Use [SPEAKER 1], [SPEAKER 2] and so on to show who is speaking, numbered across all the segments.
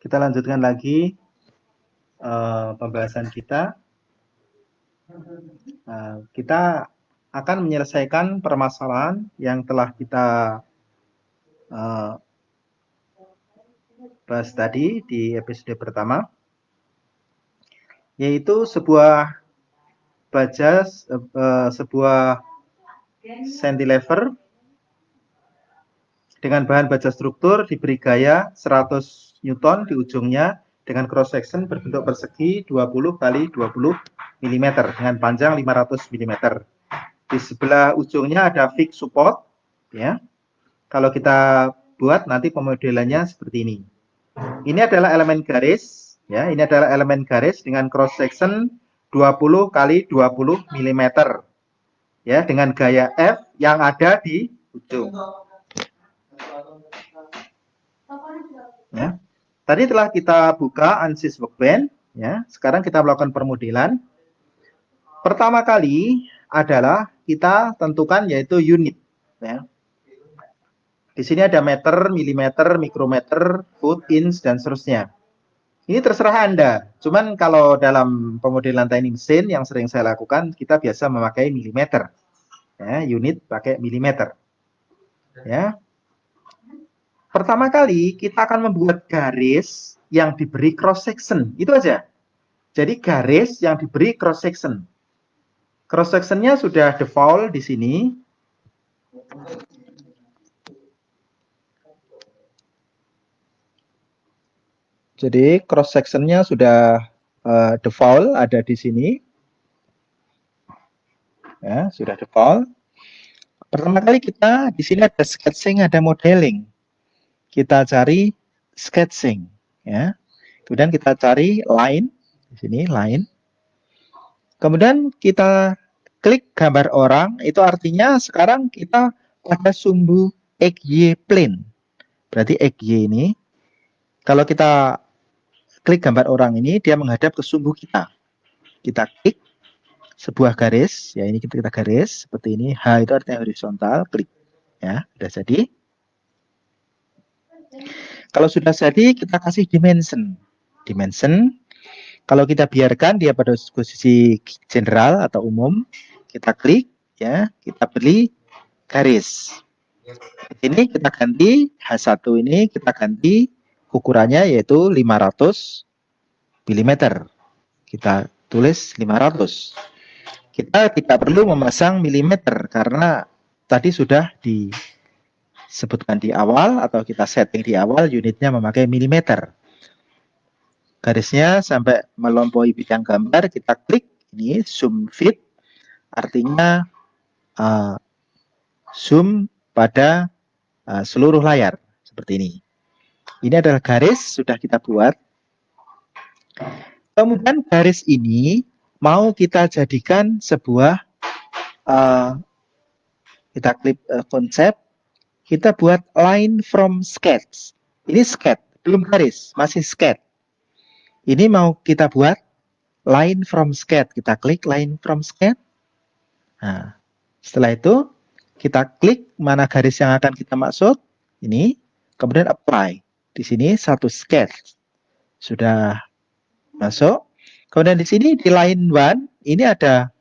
[SPEAKER 1] Kita lanjutkan lagi pembahasan kita. Kita akan menyelesaikan permasalahan yang telah kita bahas tadi di episode pertama, yaitu sebuah baja, sebuah cantilever dengan bahan baja struktur diberi gaya 100 Newton di ujungnya dengan cross section berbentuk persegi 20 kali 20 mm dengan panjang 500 mm. Di sebelah ujungnya ada fixed support, ya. Kalau kita buat nanti pemodelannya seperti ini. Ini adalah elemen garis, ya. Ini adalah elemen garis dengan cross section 20 kali 20 mm, ya, dengan gaya F yang ada di ujung. Ya. Tadi telah kita buka ANSYS Workbench, ya. Sekarang kita melakukan permodelan. Pertama kali adalah kita tentukan yaitu unit, ya. Di sini ada meter, milimeter, mikrometer, foot, inch, dan seterusnya. Ini terserah Anda. Cuman kalau dalam pemodelan teknik mesin yang sering saya lakukan, kita biasa memakai milimeter. Ya, unit pakai milimeter. Ya. Pertama kali kita akan membuat garis yang diberi cross section. Itu aja. Jadi garis yang diberi cross section. Cross sectionnya sudah default di sini. Jadi cross sectionnya sudah default ada di sini. Ya, sudah default. Pertama kali kita di sini ada sketching, ada modeling. Kita cari sketching, ya. Kemudian kita cari line di sini line. Kemudian kita klik gambar orang, itu artinya sekarang kita pada sumbu XY plane. Berarti XY ini kalau kita klik gambar orang ini dia menghadap ke sumbu kita. Kita klik sebuah garis, ya ini kita garis seperti ini. H itu artinya horizontal, klik. Ya, sudah jadi. Kalau sudah jadi, kita kasih dimension. Dimension, kalau kita biarkan dia pada posisi general atau umum, kita klik, ya, kita beli garis. Ini kita ganti H1 ini kita ganti ukurannya yaitu 500 mm. Kita tulis 500. Kita tidak perlu memasang milimeter karena tadi sudah disebutkan di awal atau kita setting di awal unitnya memakai milimeter. Garisnya sampai melampaui bidang gambar, kita klik ini zoom fit, artinya zoom pada seluruh layar seperti ini. Ini adalah garis sudah kita buat. Kemudian garis ini mau kita jadikan sebuah kita klik konsep, kita buat line from sketch. Ini sketch, belum garis, masih sketch. Ini mau kita buat line from sketch. Kita klik line from sketch. Nah, setelah itu kita klik mana garis yang akan kita maksud. Ini, kemudian apply. Di sini satu sketch sudah masuk. Kemudian di sini di line 1 ini ada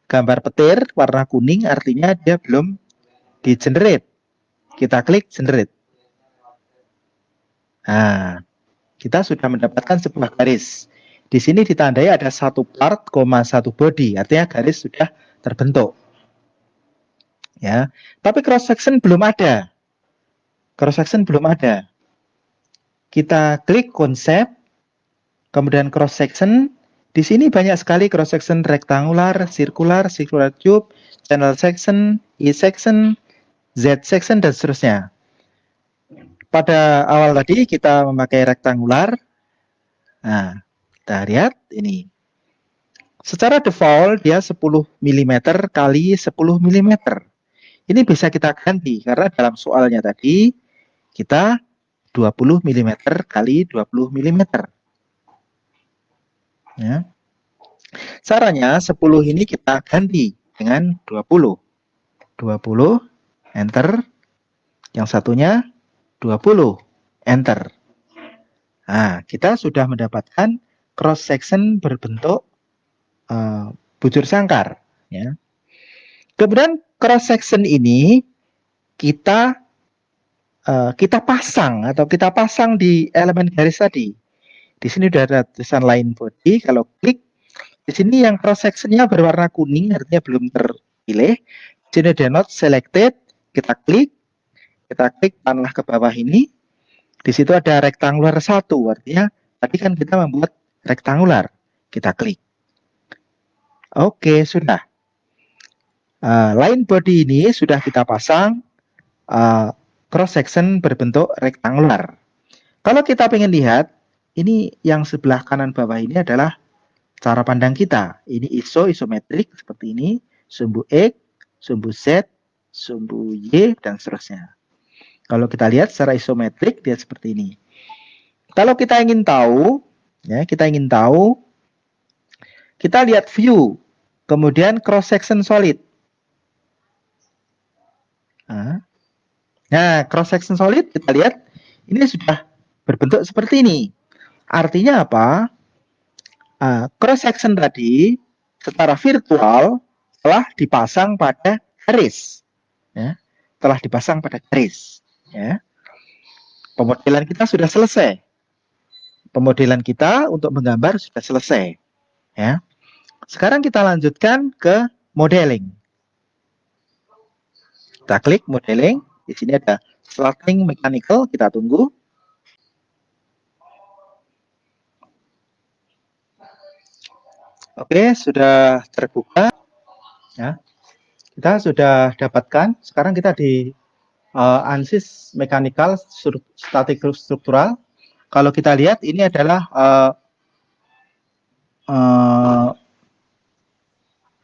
[SPEAKER 1] gambar petir warna kuning, artinya dia belum di generate. Kita klik generate. Nah, kita sudah mendapatkan sebuah garis. Di sini ditandai ada satu part, satu body, artinya garis sudah terbentuk. Ya, tapi cross section belum ada. Cross section belum ada. Kita klik konsep, kemudian cross section. Di sini banyak sekali cross section rektangular, circular tube, channel section, E section, Z section, dan seterusnya. Pada awal tadi kita memakai rektangular. Nah, kita lihat ini. Secara default dia 10 mm kali 10 mm. Ini bisa kita ganti karena dalam soalnya tadi kita 20 mm kali 20 mm. Ya. Caranya 10 ini kita ganti dengan 20. 20, enter. Yang satunya 20, enter. Nah, kita sudah mendapatkan cross section berbentuk bujur sangkar. Ya. Kemudian cross section ini kita kita pasang di elemen garis tadi. Di sini sudah ada tulisan line body. Kalau klik di sini yang cross sectionnya berwarna kuning, artinya belum terpilih. Di sini ada not selected. Kita klik panah ke bawah ini. Di situ ada rektangular 1, artinya tadi kan kita membuat rektangular. Kita klik. Oke, sudah. Line body ini sudah kita pasang cross section berbentuk rektangular. Kalau kita ingin lihat, ini yang sebelah kanan bawah ini adalah cara pandang kita. Ini isometrik seperti ini, sumbu X, sumbu Z, sumbu Y, dan seterusnya. Kalau kita lihat secara isometrik, dia seperti ini. Kalau kita ingin tahu, kita lihat view, kemudian cross section solid. Nah, cross section solid kita lihat ini sudah berbentuk seperti ini. Artinya apa? Cross section tadi secara virtual telah dipasang pada garis. Ya, telah dipasang pada garis. Ya. Pemodelan kita sudah selesai. Pemodelan kita untuk menggambar sudah selesai. Ya. Sekarang kita lanjutkan ke modeling. Kita klik modeling. Di sini ada slotting mechanical. Kita tunggu. Oke, sudah terbuka. Ya. Kita sudah dapatkan. Sekarang kita di ANSYS mechanical static struktural. Kalau kita lihat ini adalah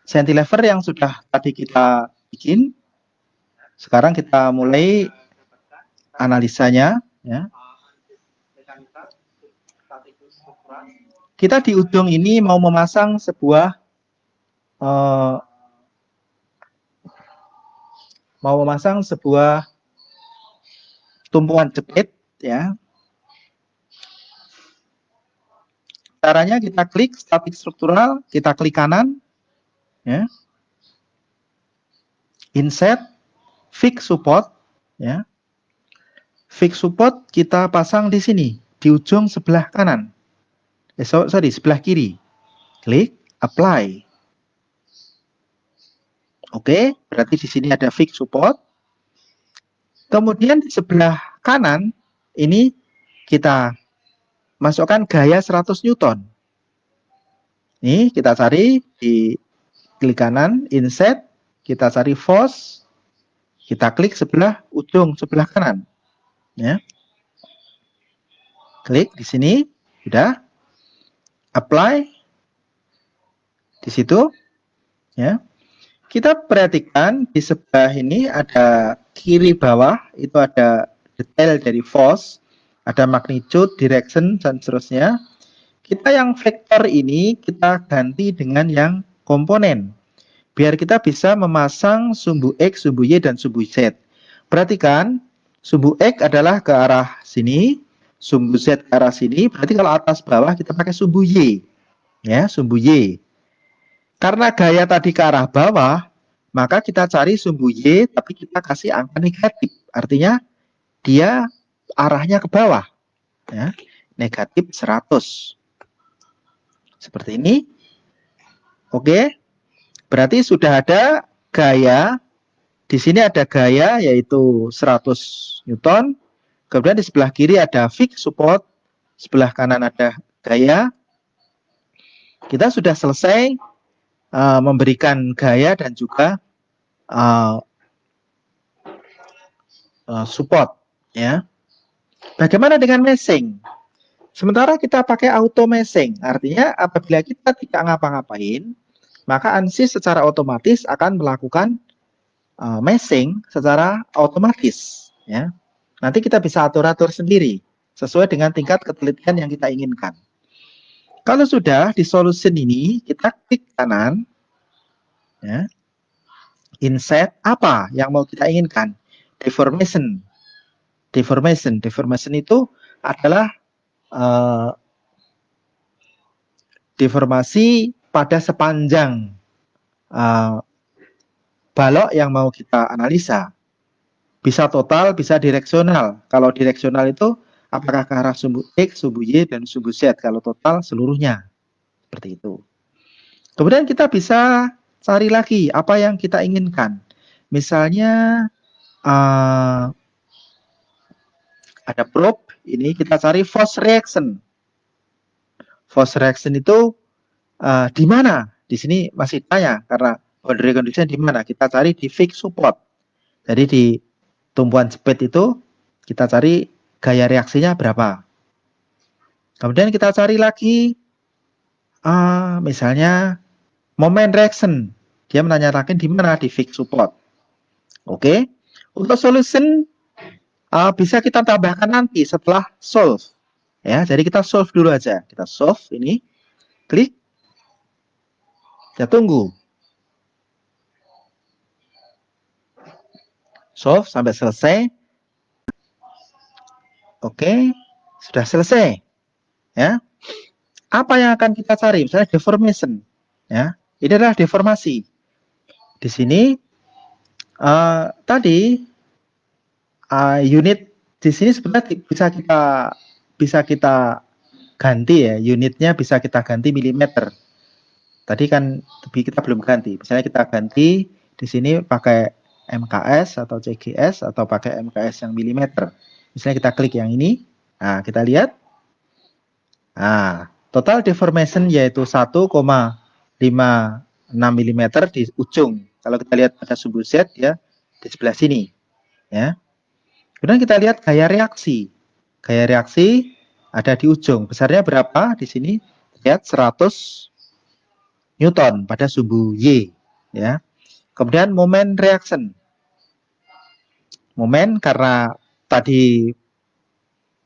[SPEAKER 1] cantilever yang sudah tadi kita bikin. Sekarang kita mulai analisanya. Ya. Kita di ujung ini mau memasang sebuah tumpuan jepit, ya. Caranya kita klik static struktural, kita klik kanan, ya. Insert, fix support, ya. Fix support kita pasang di sini, di ujung sebelah kanan. Sebelah kiri. Klik, apply. Oke, berarti di sini ada fix support. Kemudian di sebelah kanan, ini kita masukkan gaya 100 Newton. Ini kita cari di klik kanan, insert, kita cari force, kita klik sebelah ujung sebelah kanan. Ya. Klik di sini, sudah. Apply. Di situ, ya. Kita perhatikan di sebelah ini ada kiri bawah, itu ada detail dari force, ada magnitude, direction, dan seterusnya. Kita yang vektor ini kita ganti dengan yang komponen. Biar kita bisa memasang sumbu X, sumbu Y, dan sumbu Z. Perhatikan, sumbu X adalah ke arah sini, sumbu Z ke arah sini. Berarti kalau atas bawah kita pakai sumbu Y. Ya, sumbu Y. Karena gaya tadi ke arah bawah, maka kita cari sumbu Y, tapi kita kasih angka negatif. Artinya, dia arahnya ke bawah. Ya, negatif 100. Seperti ini. Oke. Berarti sudah ada gaya. Di sini ada gaya, yaitu 100 Newton. Kemudian di sebelah kiri ada fix support. Sebelah kanan ada gaya. Kita sudah selesai memberikan gaya dan juga support, ya. Bagaimana dengan meshing? Sementara kita pakai auto meshing, artinya apabila kita tidak ngapa-ngapain, maka ANSYS secara otomatis akan melakukan meshing secara otomatis, ya. Nanti kita bisa atur-atur sendiri sesuai dengan tingkat ketelitian yang kita inginkan. Kalau sudah di solution ini, kita klik kanan, ya. Insert apa yang mau kita inginkan? Deformation. Deformation itu adalah uh, deformasi pada sepanjang uh, balok yang mau kita analisa. Bisa total, bisa direksional. Kalau direksional itu apakah ke arah sumbu X, sumbu Y, dan sumbu Z. Kalau total seluruhnya. Seperti itu. Kemudian kita bisa cari lagi apa yang kita inginkan. Misalnya ada probe, ini kita cari force reaction. Force reaction itu di mana? Di sini masih tanya karena boundary condition di mana? Kita cari di fixed support. Jadi di tumpuan speed itu kita cari gaya reaksinya berapa. Kemudian kita cari lagi misalnya moment reaction. Dia menanyakan di mana? Di fixed support. Oke. Untuk solution bisa kita tambahkan nanti setelah solve. Ya, jadi kita solve dulu aja. Kita solve ini, klik, kita tunggu. Solve sampai selesai. Oke, sudah selesai. Ya, apa yang akan kita cari? Misalnya deformation. Ya, ini adalah deformasi. Di sini tadi unit di sini sebenarnya bisa kita ganti ya, unitnya bisa kita ganti milimeter. Tadi kan kita belum ganti. Misalnya kita ganti di sini pakai MKS atau CGS atau pakai MKS yang milimeter. Misalnya kita klik yang ini. Nah, kita lihat. Nah, total deformation yaitu 1,56 mm di ujung. Kalau kita lihat pada sumbu Z ya di sebelah sini. Ya. Kemudian kita lihat gaya reaksi. Gaya reaksi ada di ujung. Besarnya berapa? Di sini lihat 100 Newton pada sumbu Y, ya. Kemudian moment reaction. Moment karena tadi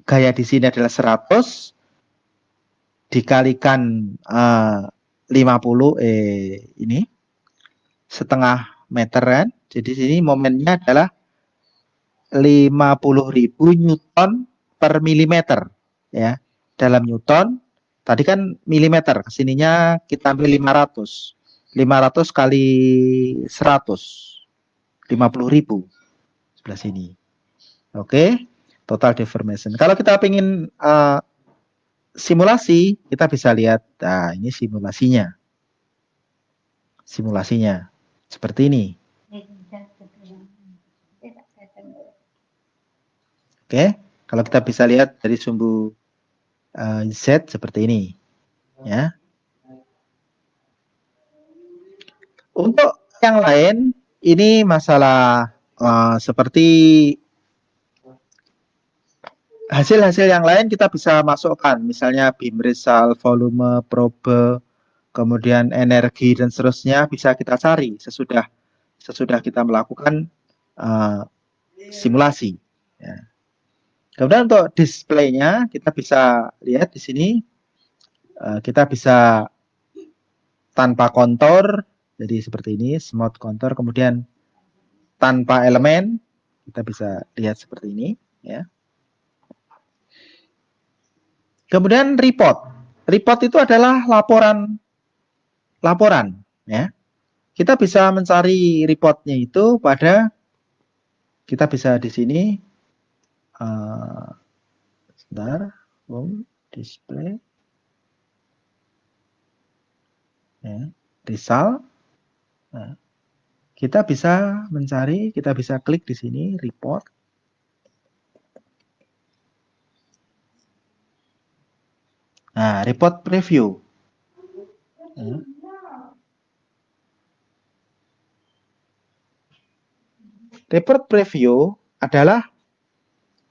[SPEAKER 1] gaya di sini adalah 100 dikalikan 50 ini setengah meter kan. Jadi sini momennya adalah 50.000 Newton per milimeter, ya. Dalam Newton tadi kan milimeter, kesininya kita ambil 500. 500 kali 100. 50.000 sebelah sini. Oke, total deformation. Kalau kita ingin simulasi, kita bisa lihat. Nah, ini simulasinya. Simulasinya seperti ini. Oke, kalau kita bisa lihat dari sumbu Z seperti ini, ya. Untuk yang lain, ini masalah seperti hasil-hasil yang lain kita bisa masukkan, misalnya beam result, volume, probe, kemudian energi dan seterusnya bisa kita cari sesudah kita melakukan simulasi. Ya. Kemudian untuk displaynya kita bisa lihat di sini kita bisa tanpa kontur, jadi seperti ini, smooth kontur, kemudian tanpa elemen kita bisa lihat seperti ini, ya. Kemudian report. Report itu adalah laporan, ya. Kita bisa mencari reportnya itu pada, kita bisa di sini, sebentar, display, ya, result. Nah, kita bisa mencari, kita bisa klik di sini report. Nah, report preview. Report preview adalah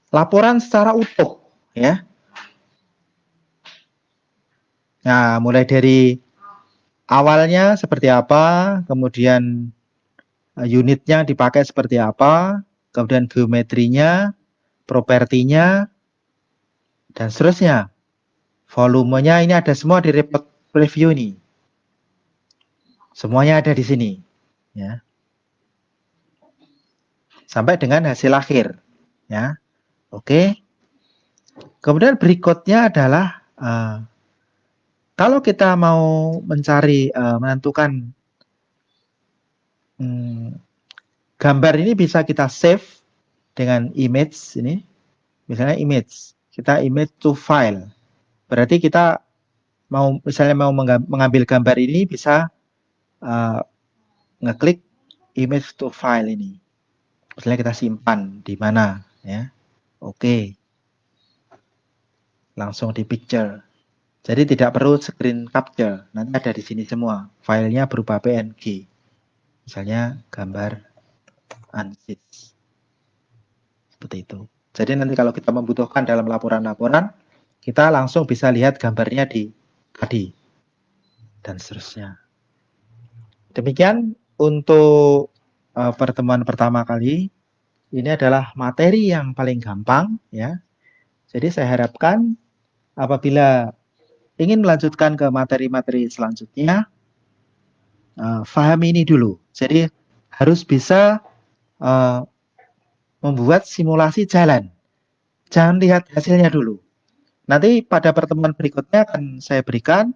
[SPEAKER 1] laporan secara utuh, ya. Nah, mulai dari awalnya seperti apa, kemudian unitnya dipakai seperti apa, kemudian geometrinya, propertinya, dan seterusnya. Volumenya ini ada semua di report preview ini. Semuanya ada di sini, ya. Sampai dengan hasil akhir, ya. Oke. Kemudian berikutnya adalah kalau kita mau mencari menentukan gambar ini bisa kita save dengan image ini. Misalnya image, kita image to file. Berarti kita misalnya mau mengambil gambar ini bisa ngeklik image to file ini. Misalnya kita simpan di mana ya. Oke. Langsung di picture. Jadi tidak perlu screen capture. Nanti ada di sini semua. Filenya berupa PNG. Misalnya gambar ANSYS. Seperti itu. Jadi nanti kalau kita membutuhkan dalam laporan-laporan, kita langsung bisa lihat gambarnya di tadi. Dan seterusnya. Demikian untuk pertemuan pertama kali. Ini adalah materi yang paling gampang ya. Jadi saya harapkan apabila ingin melanjutkan ke materi-materi selanjutnya, pahami ini dulu. Jadi harus bisa membuat simulasi jalan. Jangan lihat hasilnya dulu. Nanti pada pertemuan berikutnya akan saya berikan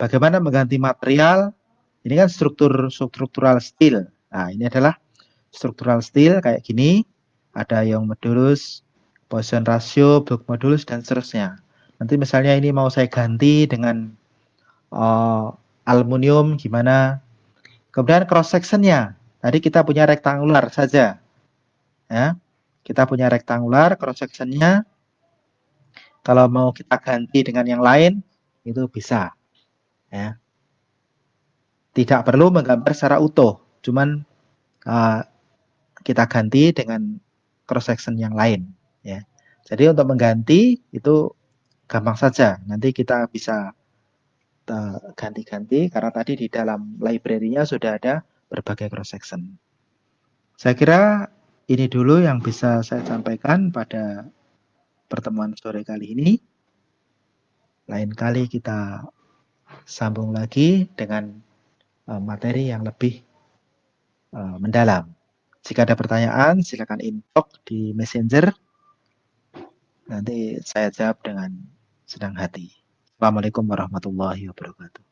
[SPEAKER 1] bagaimana mengganti material. Ini kan struktural steel. Nah, ini adalah struktural steel kayak gini. Ada yang modulus, Poisson ratio, block modulus, dan seterusnya. Nanti misalnya ini mau saya ganti dengan aluminium gimana. Kemudian cross sectionnya. Tadi kita punya rektangular saja. Ya. Kita punya rektangular, cross sectionnya. Kalau mau kita ganti dengan yang lain, itu bisa. Ya. Tidak perlu menggambar secara utuh. Cuman kita ganti dengan cross section yang lain ya. Jadi untuk mengganti itu gampang saja. Nanti kita bisa ganti-ganti karena tadi di dalam library-nya sudah ada berbagai cross section. Saya kira ini dulu yang bisa saya sampaikan pada pertemuan sore kali ini. Lain kali kita sambung lagi dengan materi yang lebih mendalam. Jika ada pertanyaan, silakan inbox di Messenger. Nanti saya jawab dengan senang hati. Assalamualaikum warahmatullahi wabarakatuh.